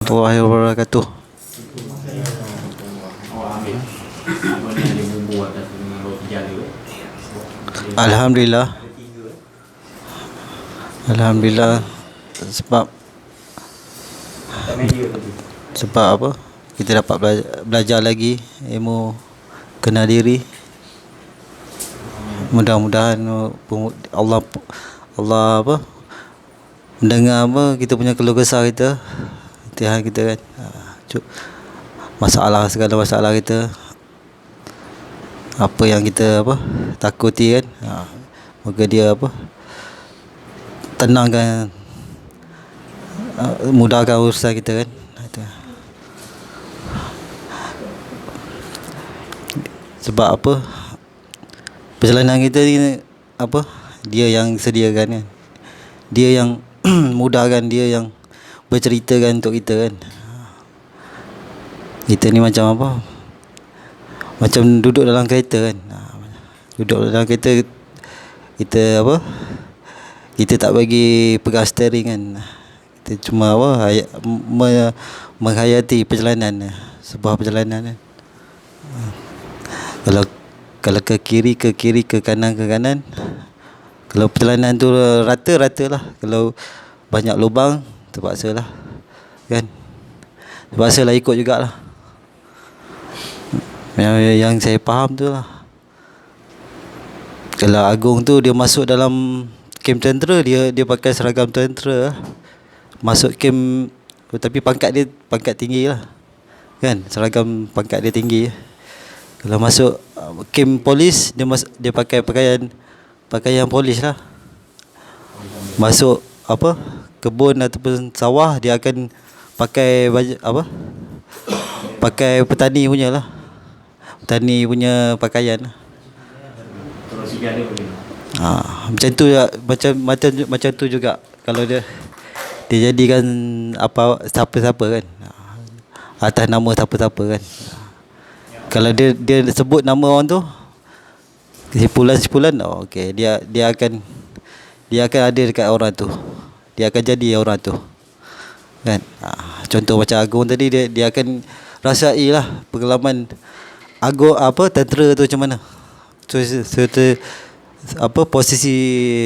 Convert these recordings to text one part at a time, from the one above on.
warahmatullahi wabarakatuh. Alhamdulillah. Alhamdulillah. Sebab apa? Kita dapat belajar lagi ilmu kenal diri. Mudah-mudahan Allah apa? Mendengar apa kita punya keluh kesah kita, Tuhan kita kan. Segala masalah kita, apa yang kita apa takuti kan, moga dia apa tenangkan, mudahkan urusan kita kan. Sebab apa, perjalanan kita ni apa, dia yang sediakan kan, dia yang mudahkan, dia yang berceritakan untuk kita kan. Kita ni macam apa, macam duduk dalam kereta kan. Duduk dalam kereta, kita apa, kita tak bagi pegang steering kan. Kita cuma apa, menghayati perjalanan, sebuah perjalanan kan. Kalau ke kiri, ke kanan. Kalau perjalanan tu rata lah. Kalau banyak lubang, terpaksa lah kan. Terpaksa lah ikut jugalah. Yang saya faham tu lah, kalau Agong tu dia masuk dalam kem tentera, dia pakai seragam tentera lah. Masuk kem, tapi pangkat tinggi lah kan, seragam pangkat dia tinggi. Kalau masuk kem polis, dia pakai pakaian polis lah. Masuk apa, kebun ataupun sawah, dia akan pakai baju apa, pakai petani punya lah, petani punya pakaian lah. Macam tu ya, macam tu juga kalau dia jadikan apa, siapa-siapa kan, atas nama siapa-siapa kan. Kalau dia sebut nama orang tu, simpulan, okey, dia akan ada dekat orang tu, dia akan jadi orang tu kan. Contoh macam Agong tadi, dia akan rasai lah pengalaman Agong apa, tentera tu macam mana. So apa, posisi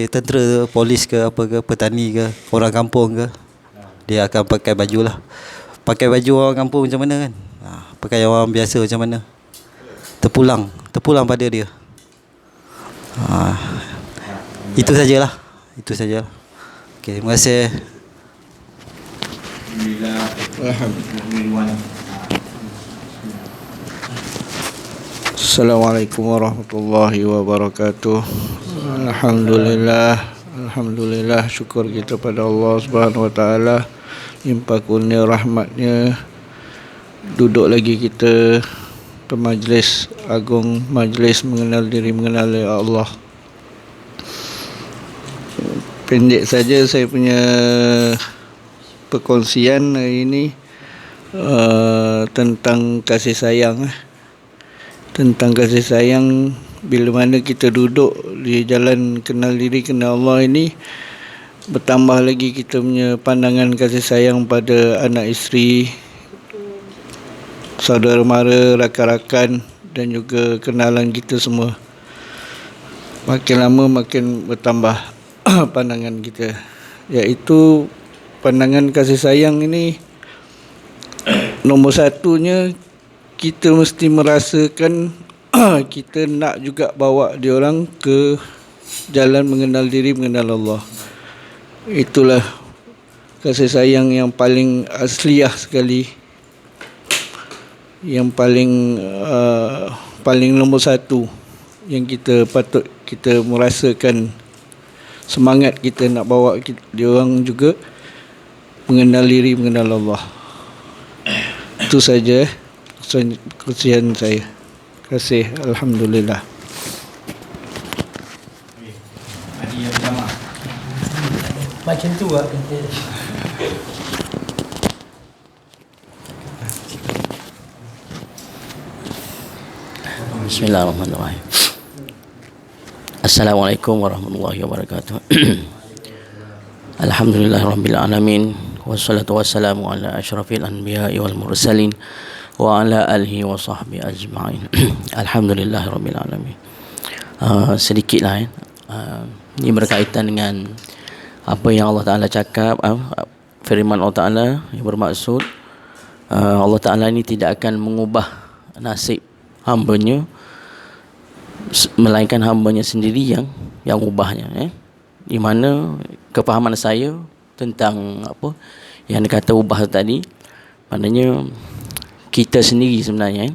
tentera, polis ke apa ke, petani ke, orang kampung ke, dia akan pakai baju lah. Pakai baju orang kampung macam mana kan, pakai orang biasa macam mana, terpulang pada dia. Itu sajalah. Okey, terima kasih. Assalamualaikum warahmatullahi wabarakatuh. Alhamdulillah, syukur kita pada Allah Subhanahu wa taala, limpah kurnia rahmatnya, duduk lagi kita ke majlis agung, majlis mengenal diri, mengenal Allah. Pendek saja saya punya perkongsian hari ini tentang kasih sayang. Tentang kasih sayang, bila mana kita duduk di jalan kenal diri, kenal Allah ini, bertambah lagi kita punya pandangan kasih sayang pada anak isteri, saudara mara, rakan-rakan dan juga kenalan kita semua. Makin lama makin bertambah pandangan kita, iaitu pandangan kasih sayang ini. Nombor satunya, kita mesti merasakan kita nak juga bawa diorang ke jalan mengenal diri, mengenal Allah. Itulah kasih sayang yang paling asliah sekali, yang paling nombor satu, yang kita patut kita merasakan semangat kita nak bawa diorang juga mengenal diri, mengenal Allah. Itu saja kesian saya. Terima kasih. Alhamdulillah. Macam tu lah. Bismillahirrahmanirrahim. Assalamualaikum warahmatullahi wabarakatuh. Alhamdulillahirabbil alamin, wassalatu wassalamu ala asyrafil anbiya'i wal mursalin wa ala alihi wa sahbihi ajma'in. Alhamdulillahirabbil alamin. Sedikitlah ini berkaitan dengan apa yang Allah Ta'ala cakap, firman Allah Ta'ala yang bermaksud Allah Ta'ala ini tidak akan mengubah nasib hambanya, melainkan hambanya sendiri yang ubahnya. Di mana kefahaman saya tentang apa yang dikata ubah tadi, maknanya kita sendiri sebenarnya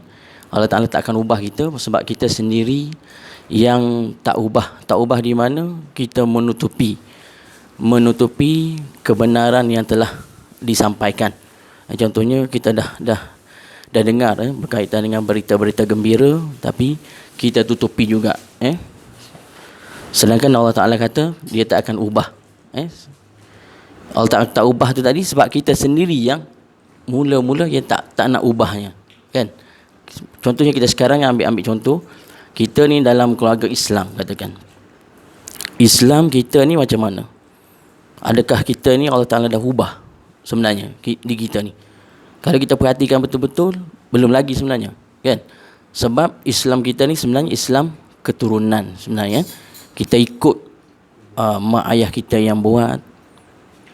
Allah Ta'ala tak akan ubah kita sebab kita sendiri yang tak ubah. Tak ubah di mana kita menutupi kebenaran yang telah disampaikan. Contohnya kita dah dengar berkaitan dengan berita-berita gembira, tapi kita tutupi juga. Sedangkan Allah Ta'ala kata dia tak akan ubah. Allah Ta'ala tak ubah tu tadi sebab kita sendiri yang mula-mula yang tak nak ubahnya, kan? Contohnya kita sekarang ambil contoh, kita ni dalam keluarga Islam, katakan Islam kita ni macam mana? Adakah kita ni Allah Ta'ala dah ubah sebenarnya di kita ni? Kalau kita perhatikan betul-betul, belum lagi sebenarnya, kan? Sebab Islam kita ni sebenarnya Islam keturunan sebenarnya. Kita ikut mak ayah kita yang buat,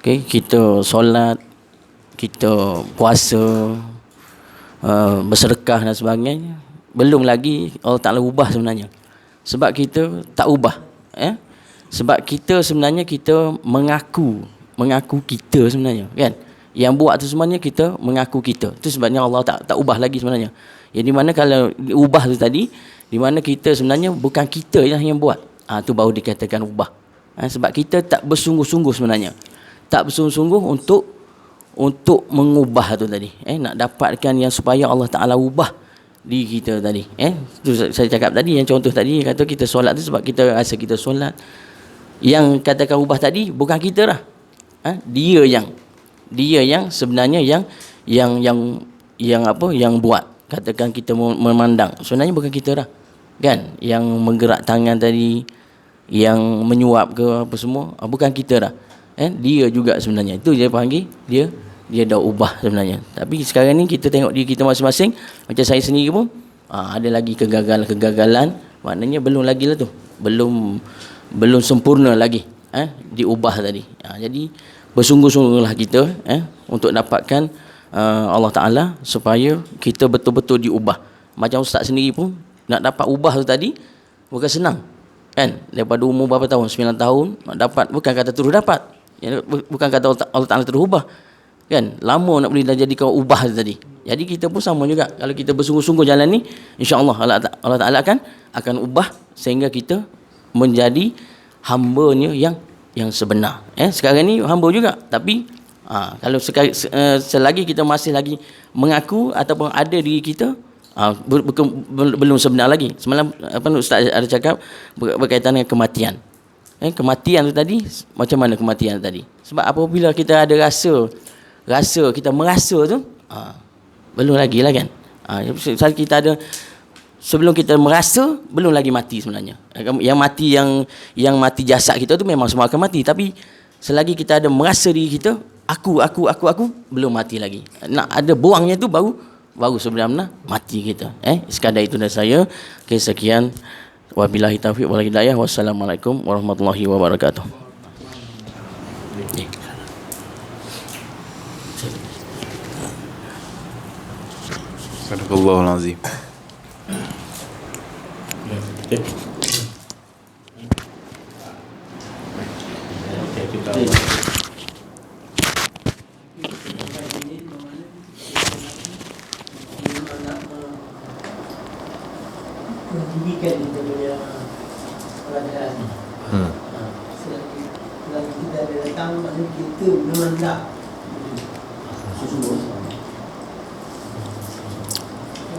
okay? Kita solat, kita puasa, bersedekah dan sebagainya. Belum lagi Allah Ta'ala ubah sebenarnya. Sebab kita tak ubah. Sebab kita sebenarnya kita mengaku kita sebenarnya, kan? Yang buat tu sebenarnya kita mengaku kita. Itu sebabnya Allah tak ubah lagi sebenarnya. Yang di mana kalau ubah tu tadi, di mana kita sebenarnya bukan kita yang buat. Tu baru dikatakan ubah. Sebab kita tak bersungguh-sungguh sebenarnya. Tak bersungguh-sungguh untuk mengubah tu tadi. Nak dapatkan yang supaya Allah Ta'ala ubah di kita tadi. Tu saya cakap tadi, yang contoh tadi kata kita solat tu sebab kita rasa kita solat. Yang katakan ubah tadi bukan kita lah. Dia yang sebenarnya yang buat. Katakan kita memandang, sebenarnya bukan kita lah, kan? Yang menggerak tangan tadi, yang menyuap ke apa semua, bukan kita lah. Dia juga sebenarnya. Itu dia panggil dia dah ubah sebenarnya. Tapi sekarang ni kita tengok diri kita masing-masing. Macam saya sendiri pun ada lagi kegagalan. Maknanya belum lagi lah tu, belum sempurna lagi diubah tadi. Jadi bersungguh-sungguhlah kita untuk dapatkan Allah Ta'ala supaya kita betul-betul diubah. Macam ustaz sendiri pun nak dapat ubah tu tadi bukan senang, kan? Daripada umur berapa tahun, 9 tahun nak dapat, bukan kata terus dapat, bukan kata Allah Ta'ala terus ubah, kan? Lama nak boleh dah jadi kau ubah tu tadi. Jadi kita pun sama juga. Kalau kita bersungguh-sungguh jalan ni, insya-Allah Allah Ta'ala akan ubah sehingga kita menjadi hamba-Nya yang sebenar. Sekarang ni hamba juga, tapi kalau selagi kita masih lagi mengaku ataupun ada diri kita, belum sebenar lagi. Semalam ustaz ada cakap berkaitan dengan kematian. Kematian tu tadi, macam mana kematian tadi? Sebab apabila kita ada rasa kita merasa tu, belum lagi lah, kan? Kita ada, sebelum kita merasa, belum lagi mati sebenarnya. Yang mati jasad kita tu memang semua akan mati, tapi selagi kita ada merasa diri kita, aku, belum mati lagi. Nak ada buangnya tu baru sebenarnya mati kita. Sekadar itu dari saya. Okay, sekian. Wabillahi taufiq wal hidayah. Wassalamualaikum warahmatullahi wabarakatuh. Sadaqallahul azim. Mendidikan kita punya pelajaran. Selagi kita ada datang, maknanya kita memang tak sesungguh.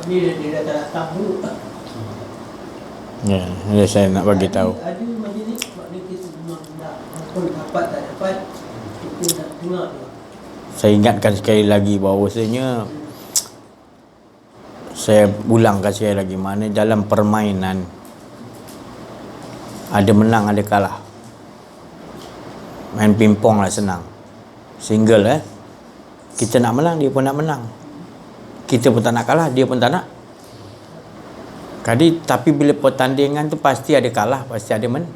Ni dia dah datang dulu. Ya, saya nak bagi tahu. Ada majlis, maknanya kita memang tak, walaupun dapat tak dapat, kita nak dengar tu. Saya ingatkan sekali lagi bahawasanya, saya ulangkan sekali lagi, mana dalam permainan ada menang ada kalah. Main pingpong lah senang, single Kita nak menang, dia pun nak menang. Kita pun tak nak kalah, dia pun tak nak. Tapi bila pertandingan tu pasti ada kalah, pasti ada menang.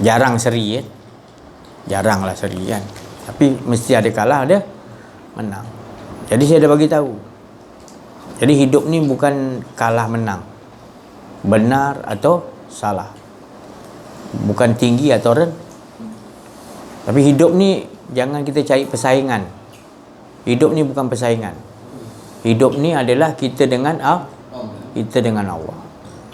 Jarang seri kan. Jaranglah seri kan. Tapi mesti ada kalah, ada menang. Jadi saya dah bagi tahu. Jadi hidup ni bukan kalah menang. Benar atau salah. Bukan tinggi atau rendah. Tapi hidup ni jangan kita cari persaingan. Hidup ni bukan persaingan. Hidup ni adalah kita dengan Allah.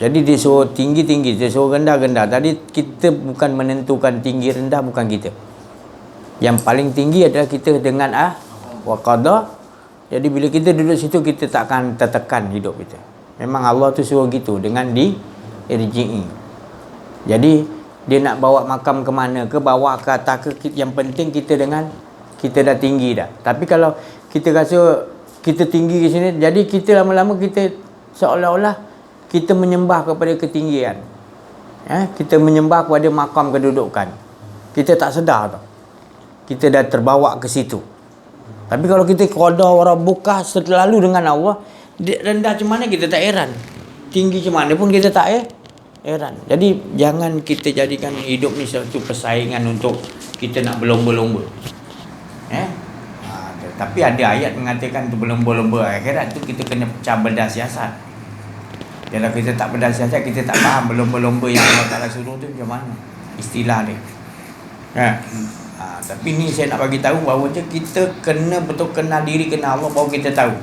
Jadi dia suruh tinggi-tinggi, dia suruh rendah-rendah. Tadi kita bukan menentukan tinggi rendah, bukan kita. Yang paling tinggi adalah kita dengan wa qada. Jadi bila kita duduk situ, kita tak akan tertekan hidup kita. Memang Allah tu suruh gitu dengan irji'i. Jadi dia nak bawa makam ke mana ke, bawa ke atas ke, yang penting kita dah tinggi dah. Tapi kalau kita rasa kita tinggi ke sini, jadi kita lama-lama kita seolah-olah kita menyembah kepada ketinggian. Kita menyembah kepada makam kedudukan. Kita tak sedar tau. Kita dah terbawa ke situ. Tapi kalau kita qada wa rabbuka selalu dengan Allah, rendah macam mana kita tak heran. Tinggi macam mana pun kita tak heran. Jadi jangan kita jadikan hidup ni satu persaingan untuk kita nak berlomba-lomba. Tapi ada ayat mengatakan tu berlomba-lomba akhirat tu kita kena pecah bedah siasat. Kalau kita tak bedah siasat, kita tak faham berlomba-lomba yang Allah Ta'ala suruh tu macam mana istilah dia. Tapi ni saya nak bagi tahu bahawa kita kena betul kenal diri, kenal Allah, baru kita tahu.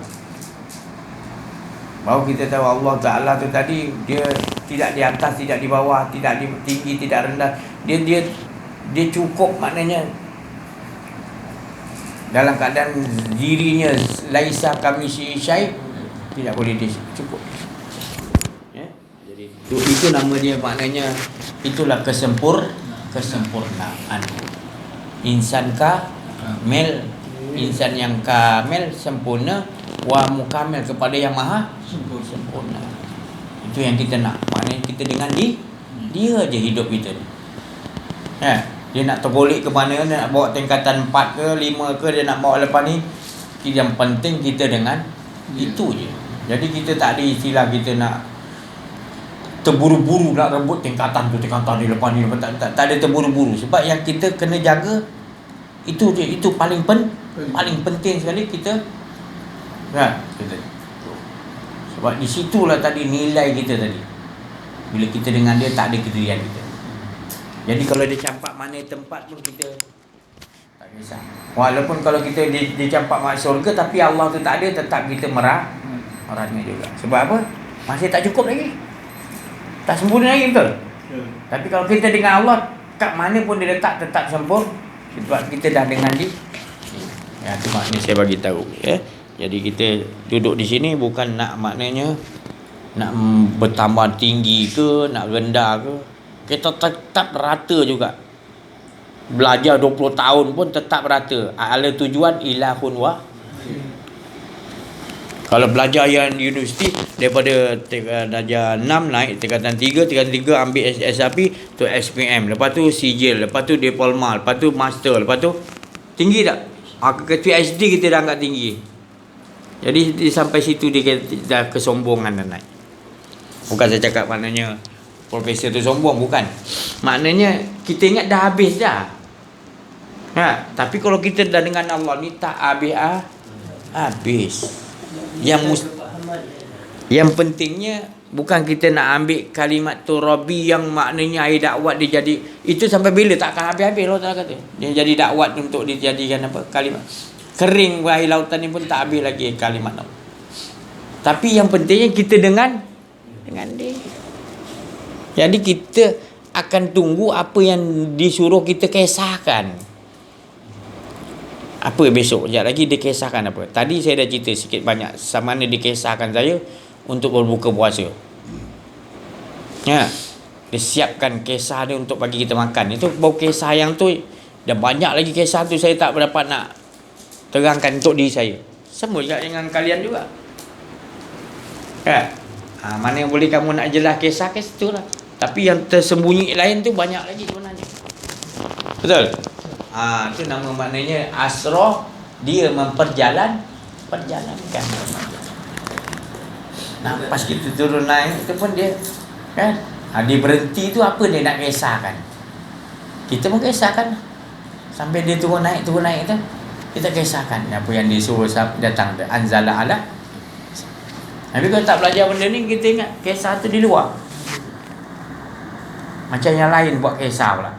Baru kita tahu Allah Ta'ala tu tadi dia tidak di atas, tidak di bawah, tidak di tinggi, tidak rendah. Dia cukup, maknanya dalam keadaan dirinya laisa kamisi syai, tidak boleh dia cukup. Jadi itu nama dia, maknanya itulah kesempurnaan. Insan kamil, insan yang kamil, sempurna, wa mukamil, kepada yang maha sempurna. Itu yang kita nak. Maknanya kita dengan dia je hidup kita ni. Dia nak tergolek ke mana, dia nak bawa tingkatan 4 ke 5 ke, dia nak bawa lepas ni, yang penting kita dengan itu je. Jadi kita tak ada istilah kita nak terburu-buru nak rebut tingkatan tu, tingkatan ni lepas ni, tak ada terburu-buru. Sebab yang kita kena jaga itu je, itu paling penting sekali kita. Sebab di situlah tadi nilai kita tadi. Bila kita dengan dia tak ada kedirian kita. Jadi kalau dia campak mana tempat pun kita tak kisah. Walaupun kalau kita dicampak masuk syurga, tapi Allah tu tak ada, tetap kita merahnya juga. Sebab apa? Masih tak cukup lagi. Tak sempurna lagi, betul? Tapi kalau kita dengan Allah, kat mana pun dia letak tetap sempurna. Sebab kita dah dengan dia. Itu maknanya saya bagi tahu. Jadi kita duduk di sini bukan nak, maknanya nak bertambah tinggi ke, nak rendah ke. Kita tetap rata juga. Belajar 20 tahun pun tetap rata. Ala tujuan ilahun wa. Kalau belajar yang universiti, daripada darjah 6 naik tingkatan 3, tingkatan 3 ambil SRP tu SPM, lepas tu sijil, lepas tu diploma, lepas tu master, lepas tu tinggi tak? Ke PhD kita dah angkat tinggi. Jadi sampai situ dia dah kesombongan dah naik. Bukan saya cakap maknanya profesor tu sombong, bukan. Maknanya kita ingat dah habis dah. Tapi kalau kita dah dengan Allah ni tak habis. Yang pentingnya bukan kita nak ambil kalimat tu Rabbi yang maknanya air dakwat dia jadi. Itu sampai bila tak akan habis-habis Allah Ta'ala kata. Dia jadi dakwat untuk dijadikan apa? Kalimat. Kering air lautan ni pun tak habis lagi kalimat Allah. Tapi yang pentingnya kita dengan dia. Jadi kita akan tunggu apa yang disuruh kita kisahkan. Apa besok? Sekejap lagi dia kisahkan apa. Tadi saya dah cerita sikit banyak. Sama mana dia kisahkan saya untuk berbuka puasa. Dia siapkan kisah dia untuk bagi kita makan. Itu baru kisah yang tu. Dan banyak lagi kisah tu saya tak dapat nak terangkan untuk diri saya. Sama juga dengan kalian juga. Mana yang boleh kamu nak jelas kisah tu lah. Tapi yang tersembunyi lain tu banyak lagi sebenarnya. Betul? Itu nama maknanya asra Dia perjalankan. Nafas kita turun naik itu pun dia kan. Dia berhenti tu apa dia nak kisahkan? Kita pun kisahkan. Sampai dia turun naik tu kita kisahkan apa yang dia suruh datang anzala ala. Tapi kalau tak belajar benda ni, kita ingat kisah tu di luar. Macam yang lain buat kisah pula.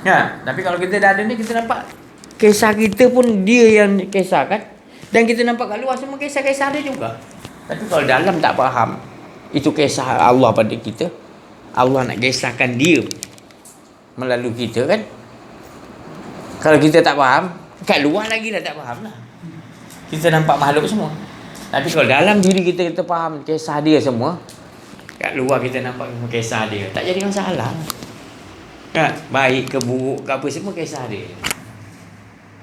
Ya, tapi kalau kita dah ada ni, kita nampak kisah kita pun dia yang kisahkan. Dan kita nampak kat luar semua kisah-kisah dia juga. Tapi kalau dalam tak faham, itu kisah Allah pada kita. Allah nak kisahkan dia melalui kita kan. Kalau kita tak faham, kat luar lagi dah tak faham lah. Kita nampak makhluk semua. Tapi kalau dalam diri kita faham kisah dia semua, kat luar kita nampak kisah dia, tak jadi masalah. Kan? Baik ke buruk ke apa semua kisah dia.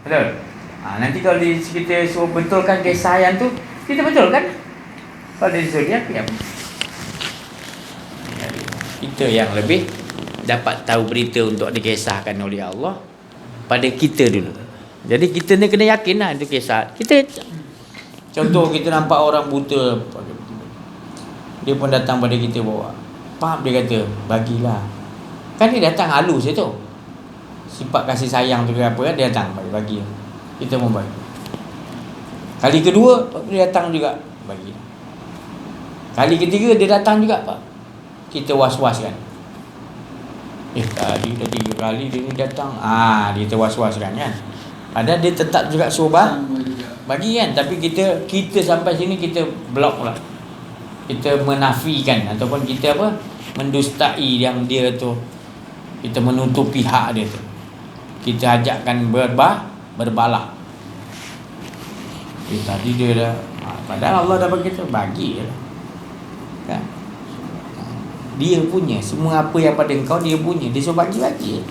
Betul? Nanti kalau kita suruh betulkan kisah yang tu, kita betulkan. Kalau dia suruh dia, apa? Kita yang lebih dapat tahu berita untuk dikisahkan oleh Allah pada kita dulu. Jadi kita ni kena yakin lah itu kisah. Contoh kita nampak orang buta, dia pun datang pada kita bawa. Faham dia kata, bagilah. Kan dia datang halus je tu. Sifat kasih sayang tu ke apa kan, dia datang bagi. Kita pun bagi. Kali kedua dia datang juga, bagi. Kali ketiga dia datang juga, Pak. Kita was-was kan. Tadi dah 3 kali dia ni datang. Kita was-was kan. Padahal dia tetap juga suruh bagi kan. Tapi kita sampai sini kita blok lah. Kita menafikan ataupun kita mendustai yang dia tu. Kita menutupi hak dia tu. Kita ajakkan berbalah. Tadi dia dah padahal Allah dah bagi kita, bagi lah. Kan? Dia punya. Semua apa yang pada engkau dia punya. Dia suruh bagi-bagi.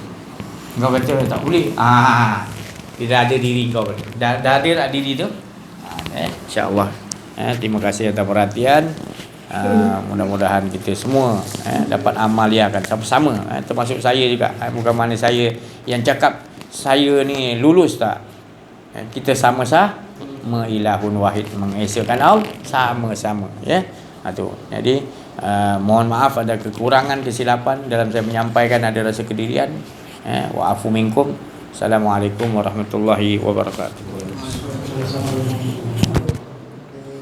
Engkau kata tak boleh. Dia dah ada diri kau. Dah ada tak diri tu? InsyaAllah. Terima kasih atas perhatian. Mudah-mudahan kita semua dapat amaliakan sama-sama, termasuk saya juga. Bukan mana saya yang cakap saya ni lulus tak. Kita sama-sama ilahun wahid, mengesakan Allah sama-sama ya. Tu. Jadi mohon maaf ada kekurangan, kesilapan dalam saya menyampaikan, ada rasa kedirian. Wa'afu minkum. Assalamualaikum warahmatullahi wabarakatuh.